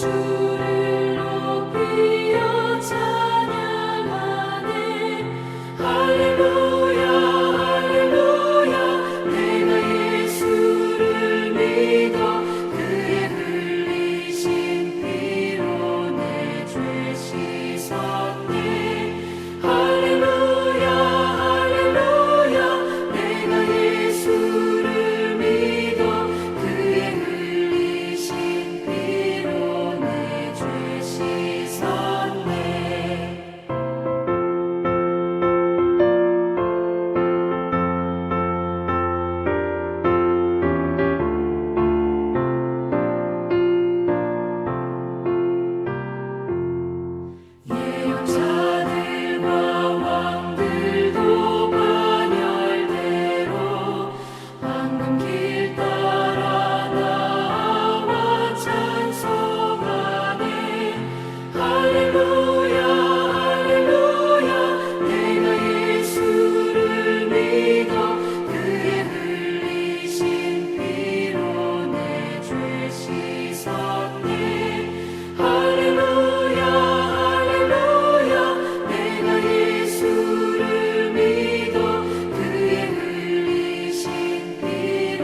주를 높이어 찬양하네. 할렐루야 할렐루야. 내가 예수를 믿어 그의 흘리신 피로 내 죄 씻었네. 할렐루야 할렐루야. 내가 예수를 믿어 그의 흘리신 피로 내 죄 씻었네. 예언자들과 왕들도 반열대로 황금길 따라 나와 찬송하네. 할렐루야 할렐루야. 내가 예수를 믿어 그의 흘리신 피로 내 죄 씻었네. 할렐루야 할렐루야. 내가 예수를 믿어 그의 흘리신 피로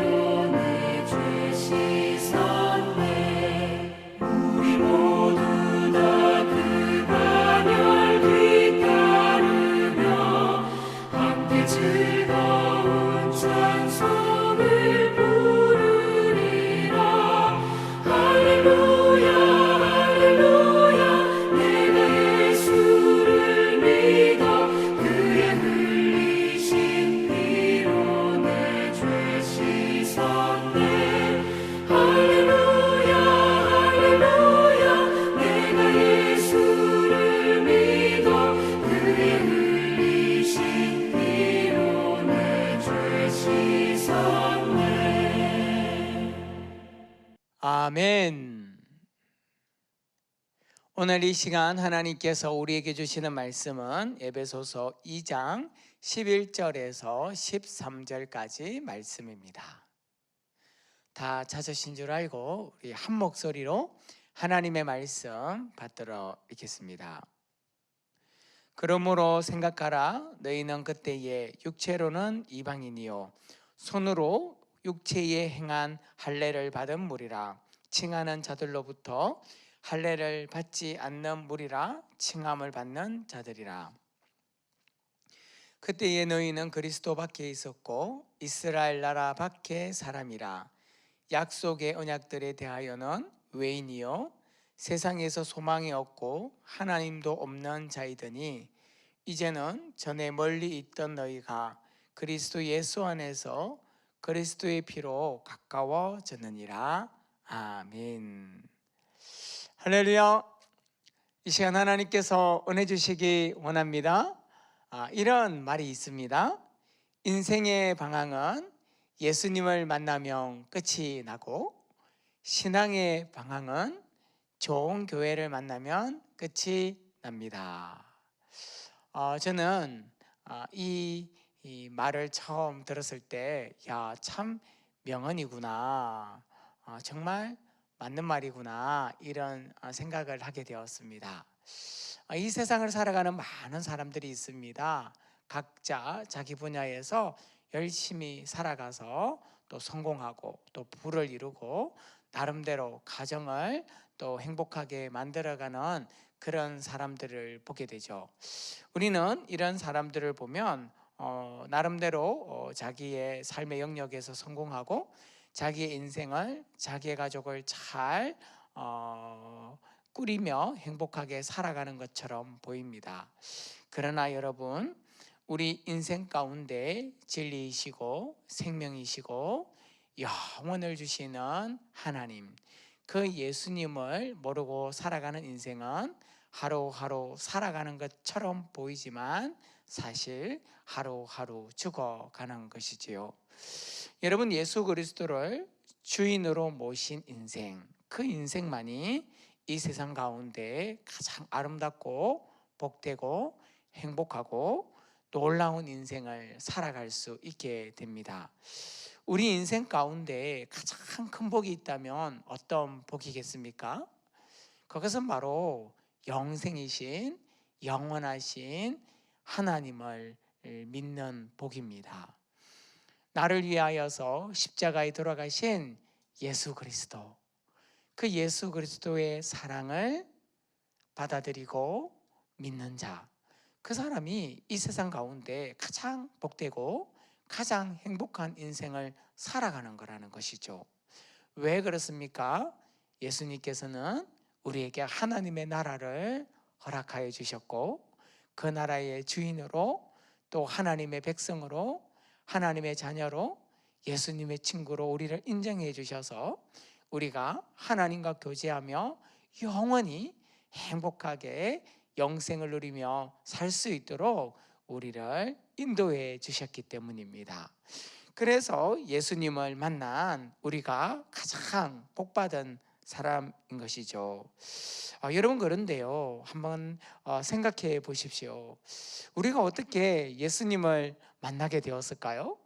내 죄 씻었네. 우리 모두 다 그 반열 뒤따르며 함께 즐거운 찬송을 부르리라. 할렐루야 할렐루야. 내가 예수를 믿어 그의 흘리신 피로 내 죄 씻었네. 할렐루야 할렐루야. 내가 예수를 믿어 그의 흘리신 피로 내 죄 씻었네. 아멘. 오늘 이 시간 하나님께서 우리에게 주시는 말씀은 에베소서 2장 11절에서 13절까지 말씀입니다. 다 찾으신 줄 알고 우리 한 목소리로 하나님의 말씀 받들어 읽겠습니다. 그러므로 생각하라. 너희는 그때에 육체로는 이방인이요 손으로 육체에 행한 할례를 받은 무리라. 칭하는 자들로부터 할례를 받지 않는 무리라. 칭함을 받는 자들이라. 그때에 너희는 그리스도 밖에 있었고 이스라엘 나라 밖에 사람이라. 약속의 언약들에 대하여는 외인이요 세상에서 소망이 없고 하나님도 없는 자이더니 이제는 전에 멀리 있던 너희가 그리스도 예수 안에서 그리스도의 피로 가까워졌느니라. 아멘. 할렐루야. 이 시간 하나님께서 은혜 주시기 원합니다. 이런 말이 있습니다. 인생의 방향은 예수님을 만나면 끝이 나고 신앙의 방향은 좋은 교회를 만나면 끝이 납니다. 저는 이 말을 처음 들었을 때 참 명언이구나, 정말 맞는 말이구나, 이런 생각을 하게 되었습니다. 이 세상을 살아가는 많은 사람들이 있습니다. 각자 자기 분야에서 열심히 살아가서 또 성공하고 또 부를 이루고 나름대로 가정을 또 행복하게 만들어가는 그런 사람들을 보게 되죠. 우리는 이런 사람들을 보면 나름대로 자기의 삶의 영역에서 성공하고 자기의 인생을, 자기의 가족을 잘 꾸리며 행복하게 살아가는 것처럼 보입니다. 그러나 여러분, 우리 인생 가운데 진리이시고 생명이시고 영원을 주시는 하나님, 그 예수님을 모르고 살아가는 인생은 하루하루 살아가는 것처럼 보이지만 사실 하루하루 죽어가는 것이지요. 여러분, 예수 그리스도를 주인으로 모신 인생, 그 인생만이 이 세상 가운데 가장 아름답고 복되고 행복하고 놀라운 인생을 살아갈 수 있게 됩니다. 우리 인생 가운데 가장 큰 복이 있다면 어떤 복이겠습니까? 그것은 바로 영생이신 영원하신 하나님을 믿는 복입니다. 나를 위하여서 십자가에 돌아가신 예수 그리스도, 그 예수 그리스도의 사랑을 받아들이고 믿는 자, 그 사람이 이 세상 가운데 가장 복되고 가장 행복한 인생을 살아가는 거라는 것이죠. 왜 그렇습니까? 예수님께서는 우리에게 하나님의 나라를 허락하여 주셨고, 그 나라의 주인으로, 또 하나님의 백성으로, 하나님의 자녀로, 예수님의 친구로 우리를 인정해 주셔서 우리가 하나님과 교제하며 영원히 행복하게 영생을 누리며 살 수 있도록 우리를 인도해 주셨기 때문입니다. 그래서 예수님을 만난 우리가 가장 복받은 사람인 것이죠. 여러분, 그런데요, 한번 생각해 보십시오. 우리가 어떻게 예수님을 만나게 되었을까요?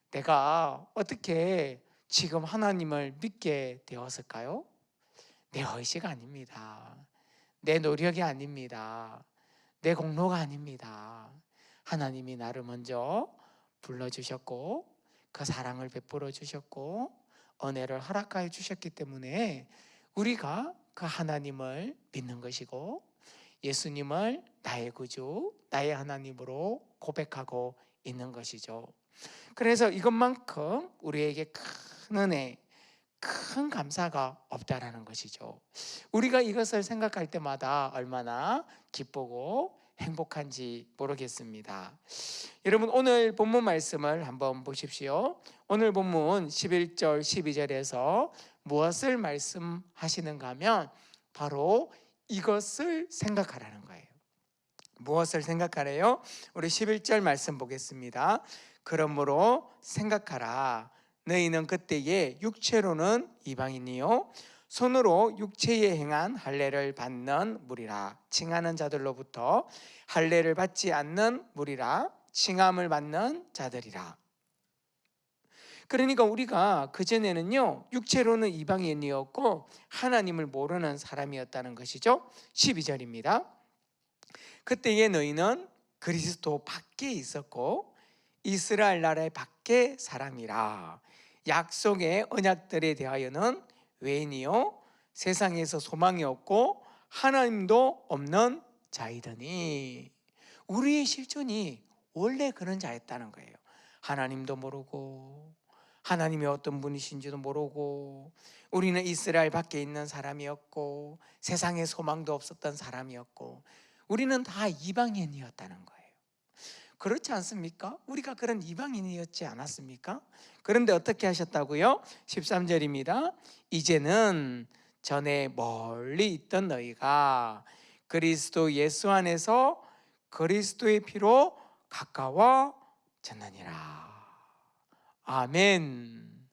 내가 어떻게 지금 하나님을 믿게 되었을까요? 내 의지가 아닙니다. 내 노력이 아닙니다. 내 공로가 아닙니다. 하나님이 나를 먼저 불러주셨고, 그 사랑을 베풀어 주셨고, 은혜를 허락하여 주셨기 때문에 우리가 그 하나님을 믿는 것이고, 예수님을 나의 구주, 나의 하나님으로 고백하고 있는 것이죠. 그래서 이것만큼 우리에게 큰 은혜, 큰 감사가 없다라는 것이죠. 우리가 이것을 생각할 때마다 얼마나 기쁘고 행복한지 모르겠습가 여러분, 오늘 본문 말씀을 한번 보십시오. 오늘 본문 11절 12절에서 무엇을 말씀하시는가 하면 바로 이것을 생각하라는 거예요. 무엇을 생각하래요? 우리 11절 말씀 보겠습니다. 그러므로 생각하라. 너희는 그때에 육체로는 이방인이요 손으로 육체에 행한 할례를 받는 무리라. 칭하는 자들로부터 할례를 받지 않는 무리라. 칭함을 받는 자들이라. 그러니까 우리가 그전에는요, 육체로는 이방인이었고 하나님을 모르는 사람이었다는 것이죠. 12절입니다. 그때에 너희는 그리스도 밖에 있었고 이스라엘 나라의 밖에 사람이라. 약속의 언약들에 대하여는 외인이요 세상에서 소망이 없고 하나님도 없는 자이더니. 우리의 실존이 원래 그런 자였다는 거예요. 하나님도 모르고 하나님이 어떤 분이신지도 모르고 우리는 이스라엘 밖에 있는 사람이었고 세상에 소망도 없었던 사람이었고 우리는 다 이방인이었다는 거예요. 그렇지 않습니까? 우리가 그런 이방인이었지 않았습니까? 그런데 어떻게 하셨다고요? 13절입니다. 이제는 전에 멀리 있던 너희가 그리스도 예수 안에서 그리스도의 피로 가까워졌느니라. 아멘.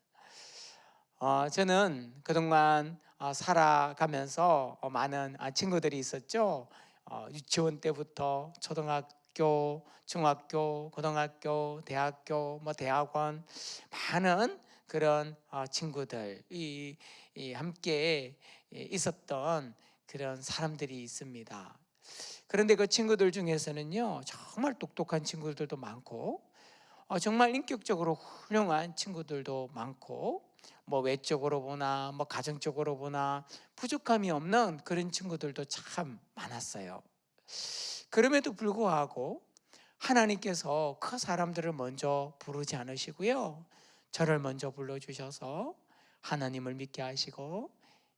저는 그동안 살아가면서 많은 친구들이 있었죠. 유치원 때부터 초등학교, 중학교, 고등학교, 대학교, 대학원, 많은 그런 친구들이 함께 있었던 그런 사람들이 있습니다. 그런데 그 친구들 중에서는요, 정말 똑똑한 친구들도 많고 정말 인격적으로 훌륭한 친구들도 많고 외적으로 보나 가정적으로 보나 부족함이 없는 그런 친구들도 참 많았어요. 그럼에도 불구하고 하나님께서 그 사람들을 먼저 부르지 않으시고요, 저를 먼저 불러주셔서 하나님을 믿게 하시고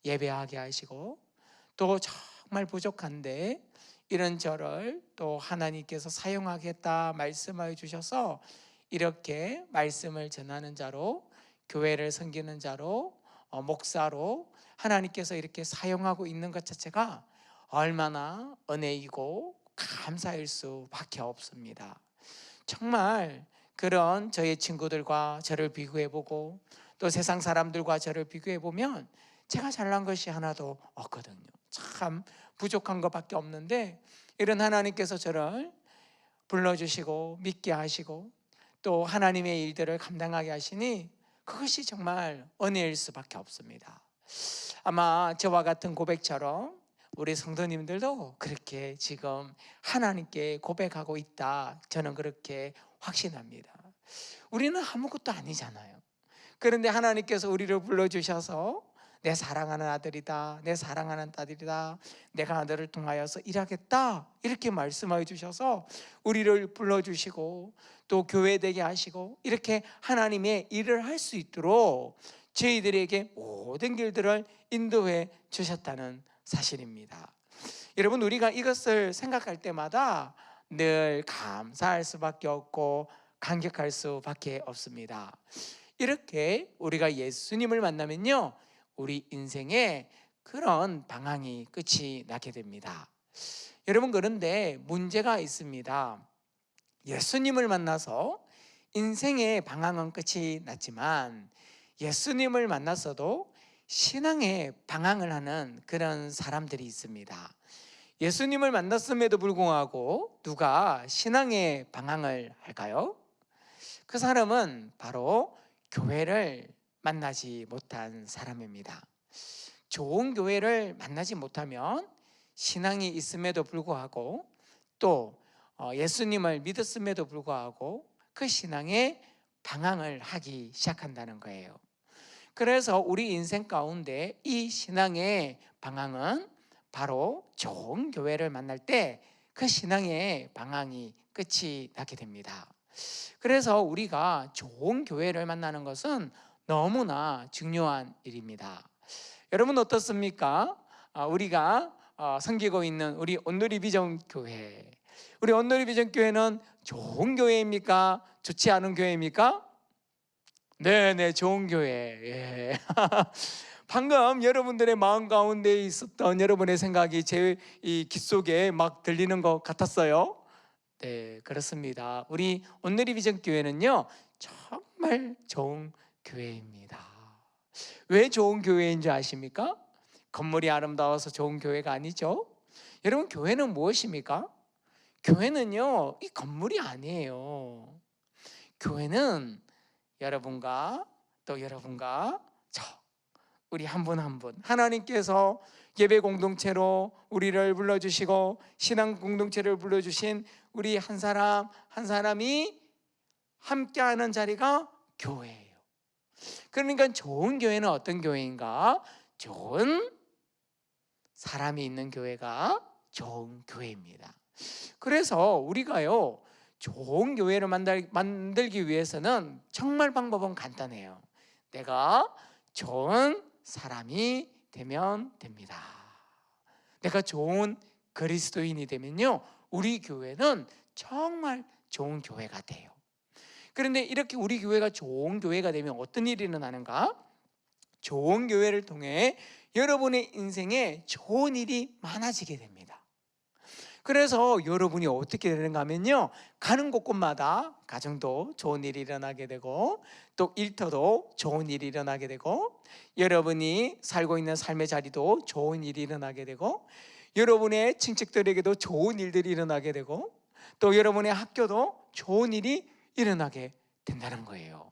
예배하게 하시고, 또 정말 부족한데 이런 저를 또 하나님께서 사용하겠다 말씀하여 주셔서 이렇게 말씀을 전하는 자로, 교회를 섬기는 자로, 목사로 하나님께서 이렇게 사용하고 있는 것 자체가 얼마나 은혜이고 감사할 수밖에 없습니다. 정말 그런 저의 친구들과 저를 비교해보고 또 세상 사람들과 저를 비교해보면 제가 잘난 것이 하나도 없거든요. 참 부족한 것밖에 없는데 이런 하나님께서 저를 불러주시고 믿게 하시고 또 하나님의 일들을 감당하게 하시니 그것이 정말 은혜일 수밖에 없습니다. 아마 저와 같은 고백처럼 우리 성도님들도 그렇게 지금 하나님께 고백하고 있다, 저는 그렇게 확신합니다. 우리는 아무것도 아니잖아요. 그런데 하나님께서 우리를 불러주셔서 내 사랑하는 아들이다, 내 사랑하는 딸이다, 내가 너를 통하여서 일하겠다, 이렇게 말씀해 주셔서 우리를 불러주시고 또 교회되게 하시고 이렇게 하나님의 일을 할 수 있도록 저희들에게 모든 길들을 인도해 주셨다는 사실입니다. 여러분, 우리가 이것을 생각할 때마다 늘 감사할 수밖에 없고 감격할 수밖에 없습니다. 이렇게 우리가 예수님을 만나면요, 우리 인생에 그런 방황이 끝이 나게 됩니다. 여러분, 그런데 문제가 있습니다. 예수님을 만나서 인생의 방황은 끝이 났지만 예수님을 만났어도 신앙의 방황을 하는 그런 사람들이 있습니다. 예수님을 만났음에도 불구하고 누가 신앙의 방황을 할까요? 그 사람은 바로 교회를 만나지 못한 사람입니다. 좋은 교회를 만나지 못하면 신앙이 있음에도 불구하고 또 예수님을 믿었음에도 불구하고 그 신앙에 방황을 하기 시작한다는 거예요. 그래서 우리 인생 가운데 이 신앙의 방황은 바로 좋은 교회를 만날 때 그 신앙의 방황이 끝이 나게 됩니다. 그래서 우리가 좋은 교회를 만나는 것은 너무나 중요한 일입니다. 여러분 어떻습니까? 우리가 섬기고 있는 우리 온누리 비전 교회, 우리 온누리 비전 교회는 좋은 교회입니까? 좋지 않은 교회입니까? 네, 좋은 교회. 예. 방금 여러분들의 마음 가운데 있었던 여러분의 생각이 제 이 귀 속에 막 들리는 것 같았어요. 네, 그렇습니다. 우리 온누리 비전 교회는요, 정말 좋은 교회입니다. 왜 좋은 교회인 줄 아십니까? 건물이 아름다워서 좋은 교회가 아니죠. 여러분, 교회는 무엇입니까? 교회는요, 이 건물이 아니에요. 교회는 여러분과 또 여러분과 저 우리 한 분 한 분, 하나님께서 예배 공동체로 우리를 불러주시고 신앙 공동체를 불러주신 우리 한 사람 한 사람이 함께하는 자리가 교회예요. 그러니까 좋은 교회는 어떤 교회인가? 좋은 사람이 있는 교회가 좋은 교회입니다. 그래서 우리가요, 좋은 교회를 만들기 위해서는 정말 방법은 간단해요. 내가 좋은 사람이 되면 됩니다. 내가 좋은 그리스도인이 되면요, 우리 교회는 정말 좋은 교회가 돼요. 그런데 이렇게 우리 교회가 좋은 교회가 되면 어떤 일이 일어나는가? 좋은 교회를 통해 여러분의 인생에 좋은 일이 많아지게 됩니다. 그래서 여러분이 어떻게 되는가 하면요, 가는 곳곳마다 가정도 좋은 일이 일어나게 되고 또 일터도 좋은 일이 일어나게 되고 여러분이 살고 있는 삶의 자리도 좋은 일이 일어나게 되고 여러분의 친척들에게도 좋은 일들이 일어나게 되고 또 여러분의 학교도 좋은 일이 일어나게 된다는 거예요.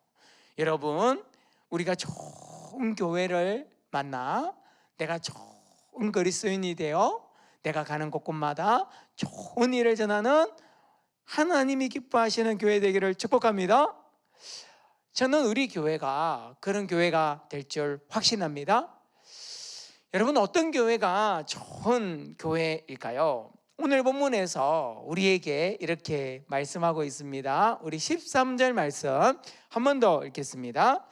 여러분, 우리가 좋은 교회를 만나 내가 좋은 그리스도인이 되어 내가 가는 곳곳마다 좋은 일을 전하는 하나님이 기뻐하시는 교회 되기를 축복합니다. 저는 우리 교회가 그런 교회가 될 줄 확신합니다. 여러분, 어떤 교회가 좋은 교회일까요? 오늘 본문에서 우리에게 이렇게 말씀하고 있습니다. 우리 13절 말씀 한 번 더 읽겠습니다.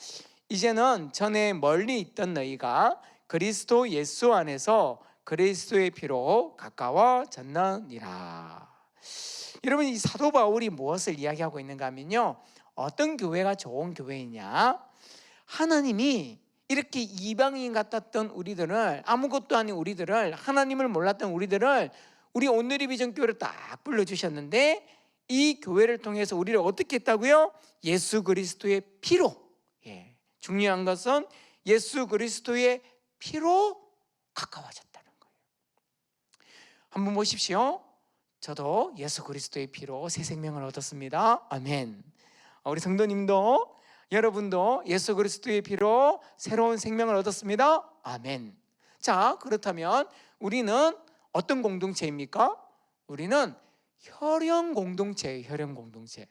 이제는 전에 멀리 있던 너희가 그리스도 예수 안에서 그리스도의 피로 가까워졌느니라. 여러분, 이 사도 바울이 무엇을 이야기하고 있는가 하면요, 어떤 교회가 좋은 교회이냐, 하나님이 이렇게 이방인 같았던 우리들을, 아무것도 아닌 우리들을, 하나님을 몰랐던 우리들을 우리 온누리 비전 교회를 딱 불러주셨는데 이 교회를 통해서 우리를 어떻게 했다고요? 예수 그리스도의 피로, 중요한 것은 예수 그리스도의 피로 가까워졌다는 거예요. 한번 보십시오. 저도 예수 그리스도의 피로 새 생명을 얻었습니다. 아멘. 우리 성도님도, 여러분도 예수 그리스도의 피로 새로운 생명을 얻었습니다. 아멘. 자, 그렇다면 우리는 어떤 공동체입니까? 우리는 혈연 공동체예요. 혈연 공동체.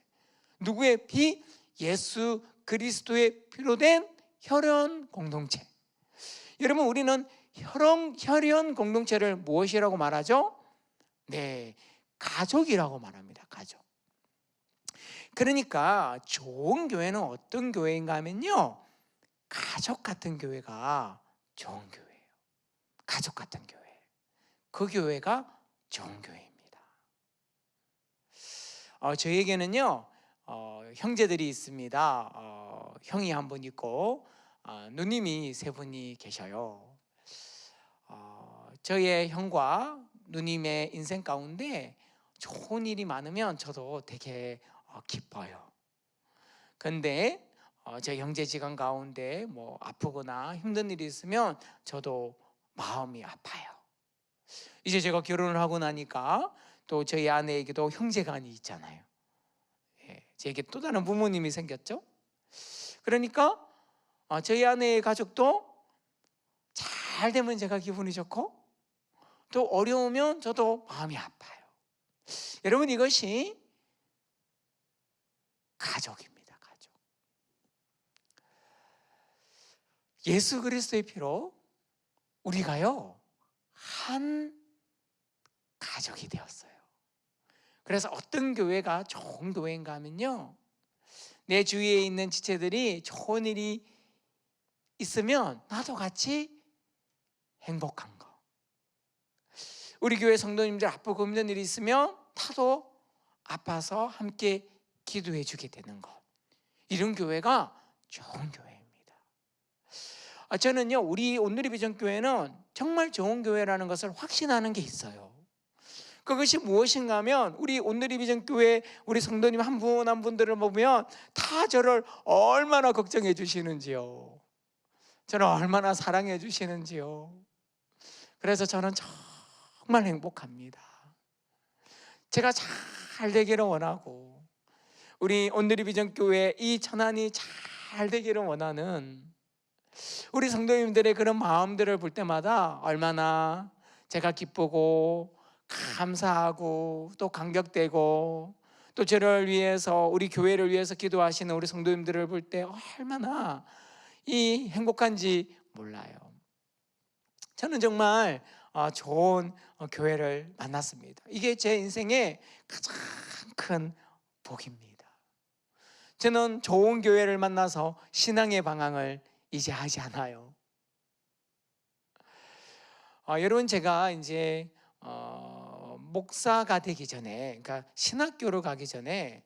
누구의 피? 예수 그리스도의 피로 된 혈연 공동체. 여러분, 우리는 혈연 공동체를 무엇이라고 말하죠? 네, 가족이라고 말합니다. 가족. 그러니까 좋은 교회는 어떤 교회인가 하면요, 가족 같은 교회가 좋은 교회예요. 가족 같은 교회. 그 교회가 좋은 교회입니다. 저에게는요, 형제들이 있습니다. 형이 한 분 있고 누님이 세 분이 계셔요. 저의 형과 누님의 인생 가운데 좋은 일이 많으면 저도 되게 기뻐요. 근데 제 형제지간 가운데 뭐 아프거나 힘든 일이 있으면 저도 마음이 아파요. 이제 제가 결혼을 하고 나니까 또 저희 아내에게도 형제간이 있잖아요. 제게 또 다른 부모님이 생겼죠. 그러니까 저희 아내의 가족도 잘 되면 제가 기분이 좋고, 또 어려우면 저도 마음이 아파요. 여러분, 이것이 가족입니다. 가족. 예수 그리스도의 피로 우리가요 한 가족이 되었어요. 그래서 어떤 교회가 좋은 교회인가 하면요, 내 주위에 있는 지체들이 좋은 일이 있으면 나도 같이 행복한 거. 우리 교회 성도님들 아프고 힘든 일이 있으면 나도 아파서 함께 기도해 주게 되는 것. 이런 교회가 좋은 교회입니다. 저는요, 우리 온누리 비전 교회는 정말 좋은 교회라는 것을 확신하는 게 있어요. 그것이 무엇인가 하면, 우리 온누리 비전 교회 우리 성도님 한 분 한 분들을 보면 다 저를 얼마나 걱정해 주시는지요. 저를 얼마나 사랑해 주시는지요. 그래서 저는 정말 행복합니다. 제가 잘 되기를 원하고, 우리 온누리 비전 교회 이 천안이 잘 되기를 원하는 우리 성도님들의 그런 마음들을 볼 때마다 얼마나 제가 기쁘고 감사하고 또 감격되고, 또 저를 위해서, 우리 교회를 위해서 기도하시는 우리 성도님들을 볼 때 얼마나 이 행복한지 몰라요. 저는 정말 좋은 교회를 만났습니다. 이게 제 인생의 가장 큰 복입니다. 저는 좋은 교회를 만나서 신앙의 방향을 이제 하지 않아요. 여러분, 제가 이제 목사가 되기 전에, 그러니까 신학교로 가기 전에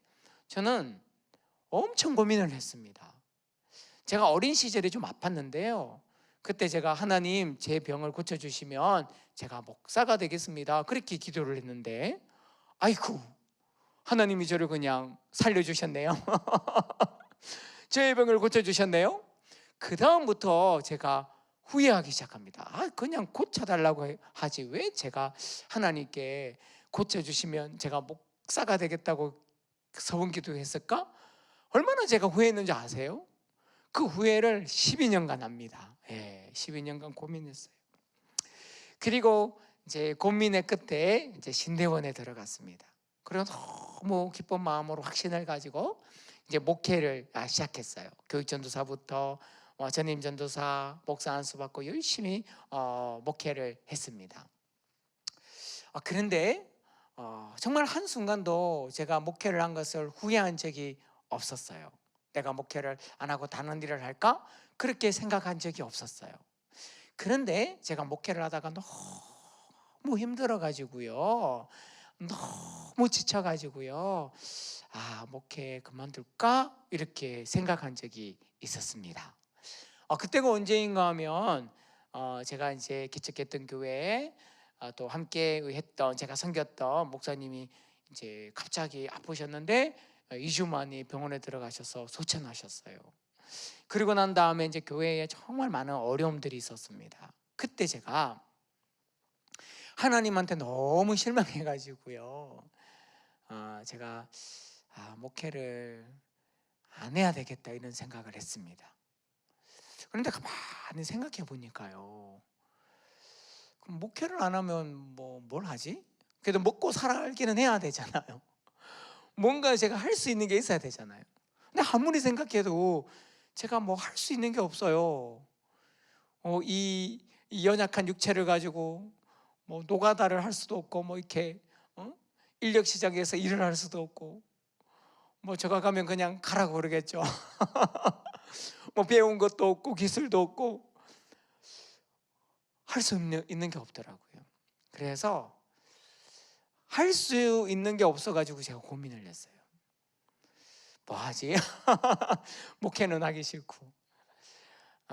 저는 엄청 고민을 했습니다. 제가 어린 시절에 좀 아팠는데요, 그때 제가 하나님 제 병을 고쳐주시면 제가 목사가 되겠습니다, 그렇게 기도를 했는데, 아이고, 하나님이 저를 그냥 살려주셨네요. 저의 병을 고쳐주셨네요. 그 다음부터 제가 후회하기 시작합니다. 그냥 고쳐달라고 하지 왜 제가 하나님께 고쳐주시면 제가 목사가 되겠다고 서원 기도했을까? 얼마나 제가 후회했는지 아세요? 그 후회를 12년간 합니다. 12년간 고민했어요. 그리고 이제 고민의 끝에 이제 신대원에 들어갔습니다. 그리고 너무 기쁜 마음으로 확신을 가지고 이제 목회를 시작했어요. 교육전도사부터 전임 전도사, 목사 안수 받고 열심히 목회를 했습니다. 그런데 정말 한순간도 제가 목회를 한 것을 후회한 적이 없었어요. 내가 목회를 안 하고 다른 일을 할까? 그렇게 생각한 적이 없었어요. 그런데 제가 목회를 하다가 너무 힘들어가지고요, 너무 지쳐가지고요, 목회 그만둘까? 이렇게 생각한 적이 있었습니다. 그때가 언제인가 하면 제가 이제 개척했던 교회에 또 함께 했던, 제가 섬겼던 목사님이 이제 갑자기 아프셨는데 2주 만에 병원에 들어가셔서 소천하셨어요. 그리고 난 다음에 이제 교회에 정말 많은 어려움들이 있었습니다. 그때 제가 하나님한테 너무 실망해가지고요, 제가 목회를 안 해야 되겠다 이런 생각을 했습니다. 그런데 가만히 생각해 보니까요, 그럼 목회를 안 하면 뭘 하지? 그래도 먹고 살기는 해야 되잖아요. 뭔가 제가 할 수 있는 게 있어야 되잖아요. 근데 아무리 생각해도 제가 할 수 있는 게 없어요. 이 연약한 육체를 가지고 노가다를 할 수도 없고 이렇게 인력 시장에서 일을 할 수도 없고 제가 가면 그냥 가라고 그러겠죠. 배운 것도 없고 기술도 없고 할 수 있는 게 없더라고요. 그래서 할 수 있는 게 없어가지고 제가 고민을 했어요. 뭐 하지? 목회는 하기 싫고.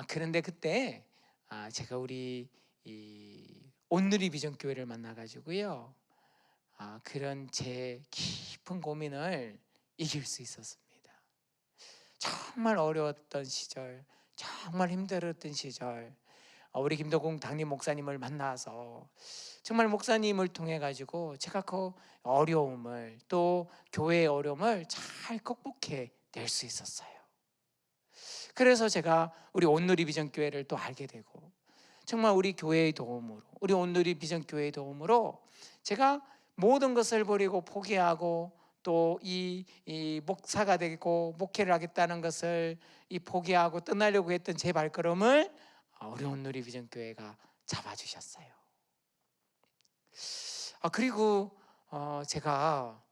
그런데 그때 제가 우리 온누리 비전교회를 만나가지고요, 그런 제 깊은 고민을 이길 수 있었습니다. 정말 어려웠던 시절, 정말 힘들었던 시절, 우리 김덕웅 당림 목사님을 만나서 정말 목사님을 통해 가지고 제가 그 어려움을, 또 교회의 어려움을 잘 극복해 낼 수 있었어요. 그래서 제가 우리 온누리 비전교회를 또 알게 되고, 정말 우리 교회의 도움으로, 우리 온누리 비전교회의 도움으로 제가 모든 것을 버리고 포기하고, 또 이 목사가 되고 목회를 하겠다는 것을 포기하고 떠나려고 했던 제 발걸음을 우리 온누리 비전교회가 잡아주셨어요. 그리고 제가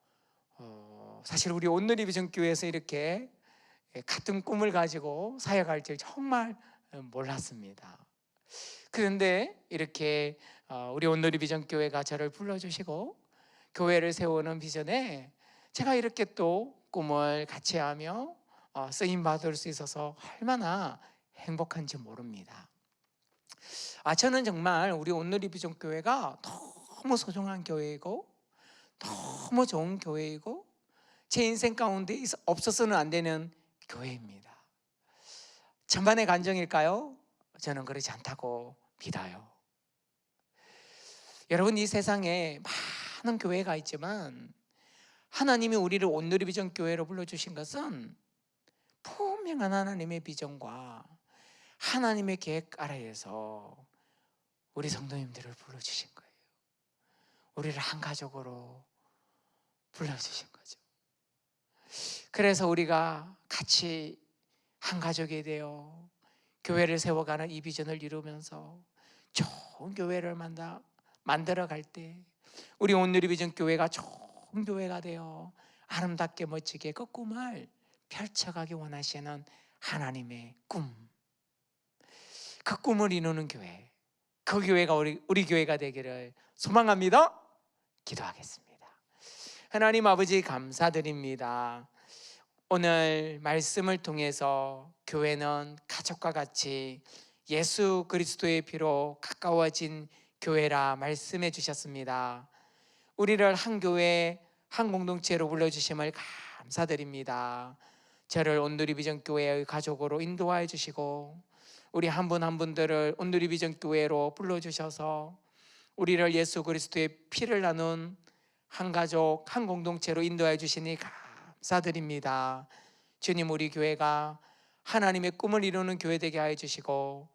사실 우리 온누리 비전교회에서 이렇게 같은 꿈을 가지고 사역할 줄 정말 몰랐습니다. 그런데 이렇게 우리 온누리 비전교회가 저를 불러주시고 교회를 세우는 비전에 제가 이렇게 또 꿈을 같이 하며 쓰임 받을 수 있어서 얼마나 행복한지 모릅니다. 저는 정말 우리 온누리 비전교회가 너무 소중한 교회이고 너무 좋은 교회이고 제 인생 가운데 없어서는 안 되는 교회입니다. 천만의 간정일까요? 저는 그렇지 않다고 믿어요. 여러분, 이 세상에 많은 교회가 있지만 하나님이 우리를 온누리 비전 교회로 불러주신 것은 분명한 하나님의 비전과 하나님의 계획 아래에서 우리 성도님들을 불러주신 거예요. 우리를 한 가족으로 불러주신 거죠. 그래서 우리가 같이 한 가족이 되어 교회를 세워가는 이 비전을 이루면서 좋은 교회를 만들어갈 때 우리 온누리 비전 교회가 좋은 교회가 되어 아름답게 멋지게 그 꿈을 펼쳐가기 원하시는 하나님의 꿈, 그 꿈을 이루는 교회, 그 교회가 우리 교회가 되기를 소망합니다. 기도하겠습니다. 하나님 아버지, 감사드립니다. 오늘 말씀을 통해서 교회는 가족과 같이 예수 그리스도의 피로 가까워진 교회라 말씀해 주셨습니다. 우리를 한 교회, 한 공동체로 불러주심을 감사드립니다. 저를 온누리 비전 교회의 가족으로 인도하여 주시고 우리 한 분 한 분들을 온누리 비전 교회로 불러주셔서 우리를 예수 그리스도의 피를 나눈 한 가족, 한 공동체로 인도하여 주시니 감사드립니다. 주님, 우리 교회가 하나님의 꿈을 이루는 교회 되게 하여 주시고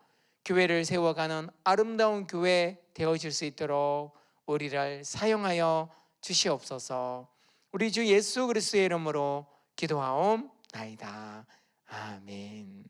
교회를 세워가는 아름다운 교회 되어질 수 있도록 우리를 사용하여 주시옵소서. 우리 주 예수 그리스도의 이름으로 기도하옵나이다. 아멘.